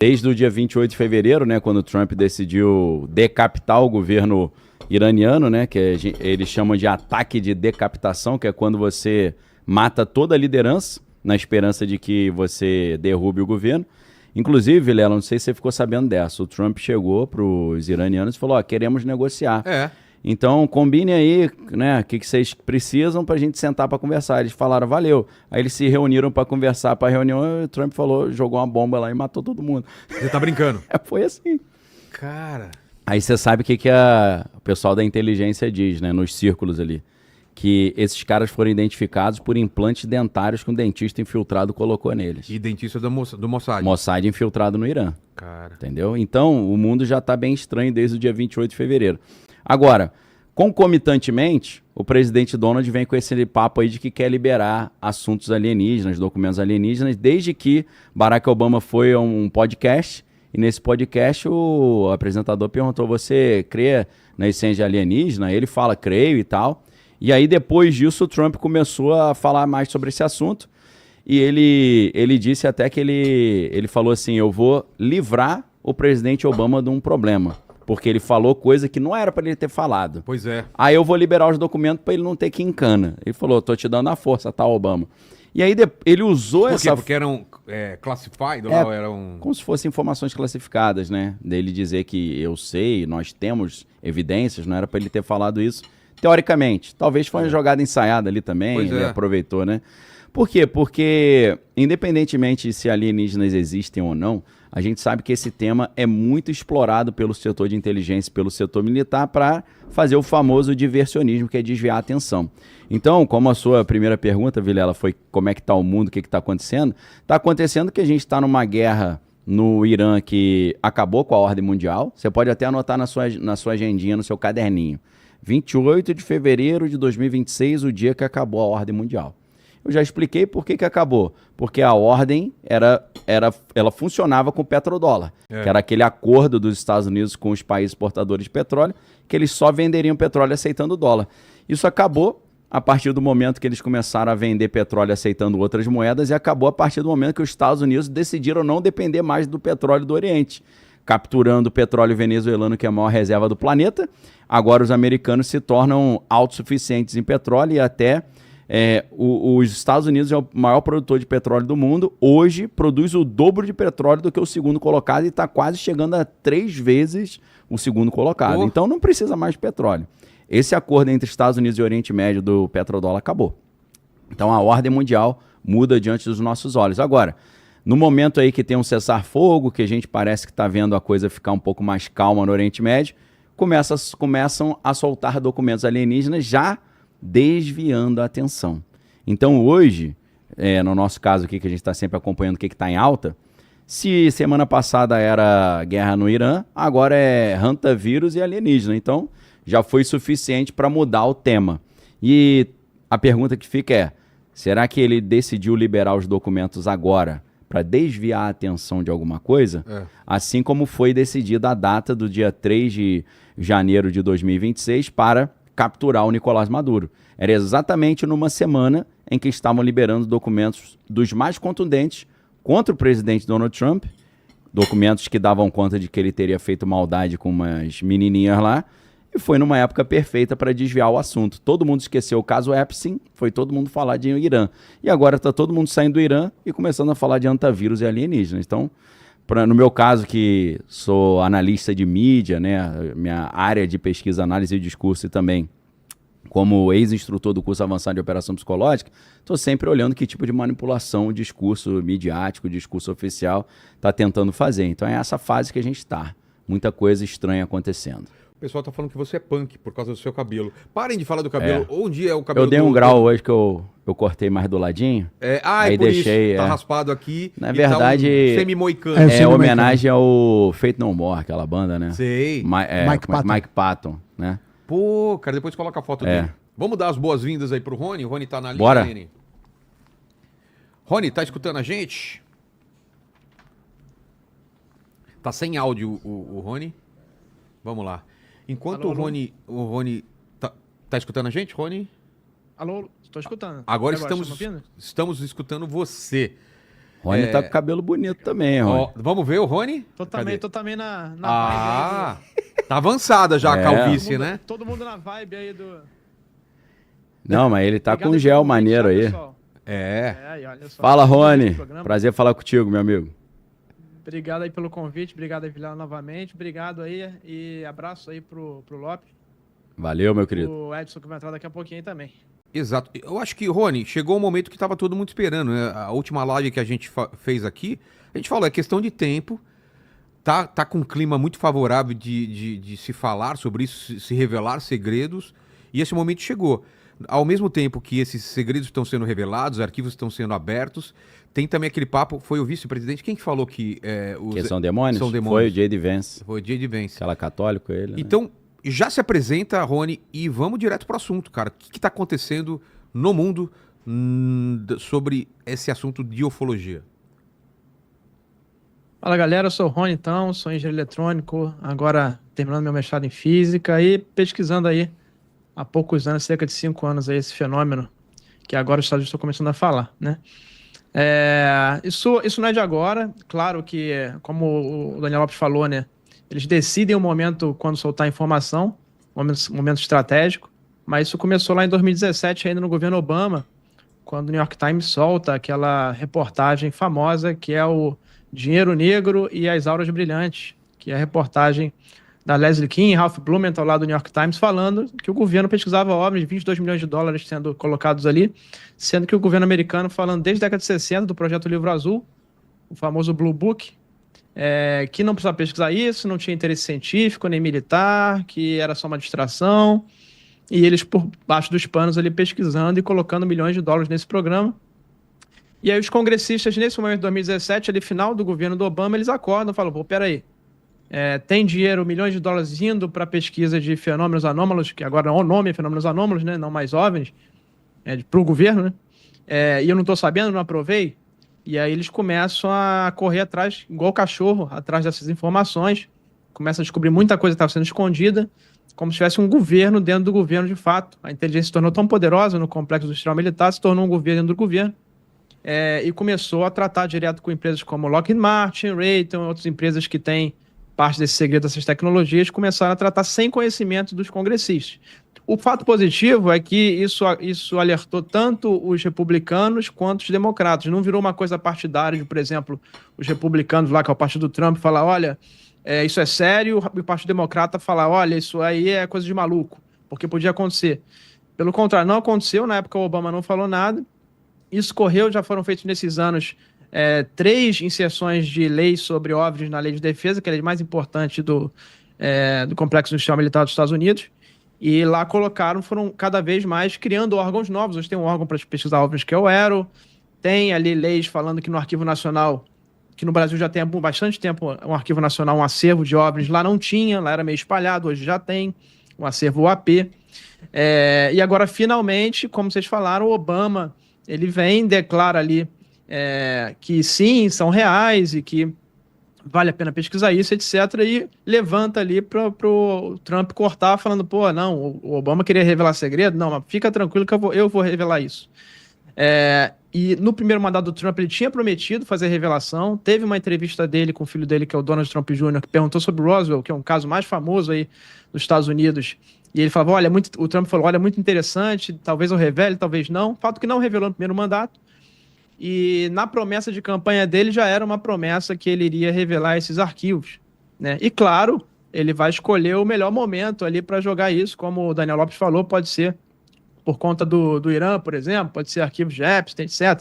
Desde o dia 28 de fevereiro, né, quando o Trump decidiu decapitar o governo iraniano, né, que eles chamam de ataque de decapitação, que é quando você mata toda a liderança na esperança de que você derrube o governo. Inclusive, Vilela, não sei se você ficou sabendo dessa, o Trump chegou para os iranianos e falou, ó, queremos negociar. Então, combine aí, né, o que vocês precisam pra gente sentar pra conversar. Eles falaram, valeu. Aí eles se reuniram pra conversar pra reunião e o Trump falou, jogou uma bomba lá e matou todo mundo. Você tá brincando? Foi assim. Cara... Aí você sabe o que o pessoal da inteligência diz, né, nos círculos ali. Que esses caras foram identificados por implantes dentários que um dentista infiltrado colocou neles. E dentista do Mossad. Mossad infiltrado no Irã. Cara... Entendeu? Então, o mundo já tá bem estranho desde o dia 28 de fevereiro. Agora, concomitantemente, o presidente Donald vem com esse papo aí de que quer liberar assuntos alienígenas, documentos alienígenas, desde que Barack Obama foi a um podcast, e nesse podcast o apresentador perguntou, você crê na existência alienígena? Ele fala, creio e tal. E aí, depois disso, o Trump começou a falar mais sobre esse assunto, e ele disse até que ele falou assim, eu vou livrar o presidente Obama de um problema. Porque ele falou coisa que não era para ele ter falado. Pois é. Aí eu vou liberar os documentos para ele não ter que encana. Ele falou, tô te dando a força, tá, Obama? E aí ele usou Por quê? essa... Porque eram classified ou eram... Como se fossem informações classificadas, né? Dele dizer que eu sei, nós temos evidências, não era para ele ter falado isso. Teoricamente. Talvez foi uma jogada ensaiada ali também, ele aproveitou, né? Por quê? Porque, independentemente se alienígenas existem ou não, a gente sabe que esse tema é muito explorado pelo setor de inteligência, pelo setor militar, para fazer o famoso diversionismo, que é desviar a atenção. Então, como a sua primeira pergunta, Vilela, foi como é que está o mundo, o que está acontecendo? Está acontecendo que a gente está numa guerra no Irã que acabou com a ordem mundial. Você pode até anotar na sua agendinha, no seu caderninho. 28 de fevereiro de 2026, o dia que acabou a ordem mundial. Eu já expliquei por que acabou. Porque a ordem ela funcionava com o petrodólar, que era aquele acordo dos Estados Unidos com os países exportadores de petróleo, que eles só venderiam petróleo aceitando o dólar. Isso acabou a partir do momento que eles começaram a vender petróleo aceitando outras moedas e acabou a partir do momento que os Estados Unidos decidiram não depender mais do petróleo do Oriente, capturando o petróleo venezuelano, que é a maior reserva do planeta. Agora os americanos se tornam autossuficientes em petróleo e até... os Estados Unidos é o maior produtor de petróleo do mundo. Hoje produz o dobro de petróleo do que o segundo colocado e está quase chegando a 3 vezes o segundo colocado. Então não precisa mais de petróleo. Esse acordo entre Estados Unidos e Oriente Médio do petrodólar acabou. Então a ordem mundial muda diante dos nossos olhos. Agora, no momento aí que tem um cessar-fogo, que a gente parece que está vendo a coisa ficar um pouco mais calma no Oriente Médio, começam a soltar documentos alienígenas já desviando a atenção. Então hoje, no nosso caso aqui, que a gente está sempre acompanhando o que está em alta, se semana passada era guerra no Irã, agora é hantavírus e alienígena. Então já foi suficiente para mudar o tema. E a pergunta que fica é, será que ele decidiu liberar os documentos agora para desviar a atenção de alguma coisa? Assim como foi decidida a data do dia 3 de janeiro de 2026 para capturar o Nicolás Maduro. Era exatamente numa semana em que estavam liberando documentos dos mais contundentes contra o presidente Donald Trump, documentos que davam conta de que ele teria feito maldade com umas menininhas lá, e foi numa época perfeita para desviar o assunto. Todo mundo esqueceu o caso Epstein, foi todo mundo falar de Irã. E agora está todo mundo saindo do Irã e começando a falar de antavírus e alienígenas. Então, no meu caso, que sou analista de mídia, né, minha área de pesquisa, análise e discurso e também como ex-instrutor do curso avançado de operação psicológica, estou sempre olhando que tipo de manipulação o discurso midiático, o discurso oficial está tentando fazer. Então é essa fase que a gente está. Muita coisa estranha acontecendo. O pessoal tá falando que você é punk por causa do seu cabelo. Parem de falar do cabelo. Onde é o cabelo? Eu dei um grau hoje que eu cortei mais do ladinho. Aí por deixei, isso. Tá raspado aqui. Na verdade, tá semi-moicano. É homenagem ao Faith No More, aquela banda, né? Sei. Mike Patton, né? Pô, cara, depois coloca a foto dele. Vamos dar as boas-vindas aí pro Rony. O Rony tá na linha. Bora. Rony, tá escutando a gente? Tá sem áudio o Rony. Vamos lá. Enquanto alô, o Rony tá escutando a gente, Rony? Alô, estou escutando. Agora estamos escutando você. Rony tá com cabelo bonito também, Rony. Vamos ver o Rony? Tô também na vibe Ah, tá avançada já a calvície, né? Todo mundo na vibe aí do... Não, mas ele tá Obrigado com um gel pelo convite, maneiro tá, aí. pessoal? É. Olha só. Fala, Rony. Esse programa. Prazer falar contigo, meu amigo. Obrigado aí pelo convite, obrigado aí, Vilela, novamente. Obrigado aí e abraço aí pro Lopes. Valeu, meu querido. O Edson que vai entrar daqui a pouquinho aí também. Exato. Eu acho que, Rony, chegou o momento que estava todo mundo esperando, né? A última live que a gente fez aqui, a gente falou, é questão de tempo, tá com um clima muito favorável de se falar sobre isso, se revelar segredos, e esse momento chegou. Ao mesmo tempo que esses segredos estão sendo revelados, arquivos estão sendo abertos, tem também aquele papo, foi o vice-presidente, quem que falou que... Que são demônios? São demônios. Foi o J.D. Vance. Foi o J.D. Vance. Aquela católico ele, né? Então, já se apresenta, Rony, e vamos direto pro assunto, cara. O que está acontecendo no mundo sobre esse assunto de ufologia? Fala galera, eu sou o Rony então, sou engenheiro eletrônico, agora terminando meu mestrado em física e pesquisando aí há poucos anos, cerca de 5 anos aí, esse fenômeno que agora os Estados Unidos estão começando a falar, né? Isso não é de agora, claro que, como o Daniel Lopes falou, né? Eles decidem o momento quando soltar informação, momento estratégico, mas isso começou lá em 2017, ainda no governo Obama, quando o New York Times solta aquela reportagem famosa que é o Dinheiro Negro e as Auras Brilhantes, que é a reportagem da Leslie Kean e Ralph Blumenthal lá do New York Times falando que o governo pesquisava OVNIs, 22 milhões de dólares sendo colocados ali, sendo que o governo americano falando desde a década de 60 do projeto Livro Azul, o famoso Blue Book, que não precisava pesquisar isso, não tinha interesse científico nem militar, que era só uma distração, e eles por baixo dos panos ali pesquisando e colocando milhões de dólares nesse programa. E aí os congressistas, nesse momento de 2017, ali final do governo do Obama, eles acordam e falam, pô, peraí, tem dinheiro, milhões de dólares indo para pesquisa de fenômenos anômalos, que agora o nome é fenômenos anômalos, né, não mais OVNIs, para o governo, né, e eu não estou sabendo, não aprovei. E aí eles começam a correr atrás, igual cachorro, atrás dessas informações, começam a descobrir muita coisa que estava sendo escondida, como se tivesse um governo dentro do governo de fato. A inteligência se tornou tão poderosa no complexo industrial militar, se tornou um governo dentro do governo, e começou a tratar direto com empresas como Lockheed Martin, Raytheon, outras empresas que têm parte desse segredo dessas tecnologias, começaram a tratar sem conhecimento dos congressistas. O fato positivo é que isso alertou tanto os republicanos quanto os democratas. Não virou uma coisa partidária de, por exemplo, os republicanos lá, que é o partido do Trump, falar, olha, isso é sério, e o partido democrata falar, olha, isso aí é coisa de maluco, porque podia acontecer. Pelo contrário, não aconteceu, na época o Obama não falou nada, isso correu, já foram feitos nesses anos 3 inserções de leis sobre OVNIs na lei de defesa, que é a lei mais importante do Complexo Industrial Militar dos Estados Unidos, e lá foram cada vez mais criando órgãos novos. Hoje tem um órgão para pesquisar OVNIs que é o AERO, tem ali leis falando que no Arquivo Nacional, que no Brasil já tem há bastante tempo um Arquivo Nacional, um acervo de OVNIs, lá não tinha, lá era meio espalhado, hoje já tem um acervo UAP. E agora, finalmente, como vocês falaram, o Obama, ele vem, declara ali que sim, são reais e que vale a pena pesquisar isso, etc. E levanta ali para o Trump cortar, falando, pô, não, o Obama queria revelar segredo? Não, mas fica tranquilo que eu vou revelar isso. E no primeiro mandato do Trump, ele tinha prometido fazer revelação. Teve uma entrevista dele com o filho dele, que é o Donald Trump Jr., que perguntou sobre Roswell, que é um caso mais famoso aí dos Estados Unidos. E ele falava, o Trump falou, olha, muito interessante, talvez eu revele, talvez não. Fato que não revelou no primeiro mandato. E na promessa de campanha dele já era uma promessa que ele iria revelar esses arquivos, né? E claro, ele vai escolher o melhor momento ali para jogar isso, como o Daniel Lopes falou, pode ser por conta do Irã, por exemplo, pode ser arquivos de Epstein, etc.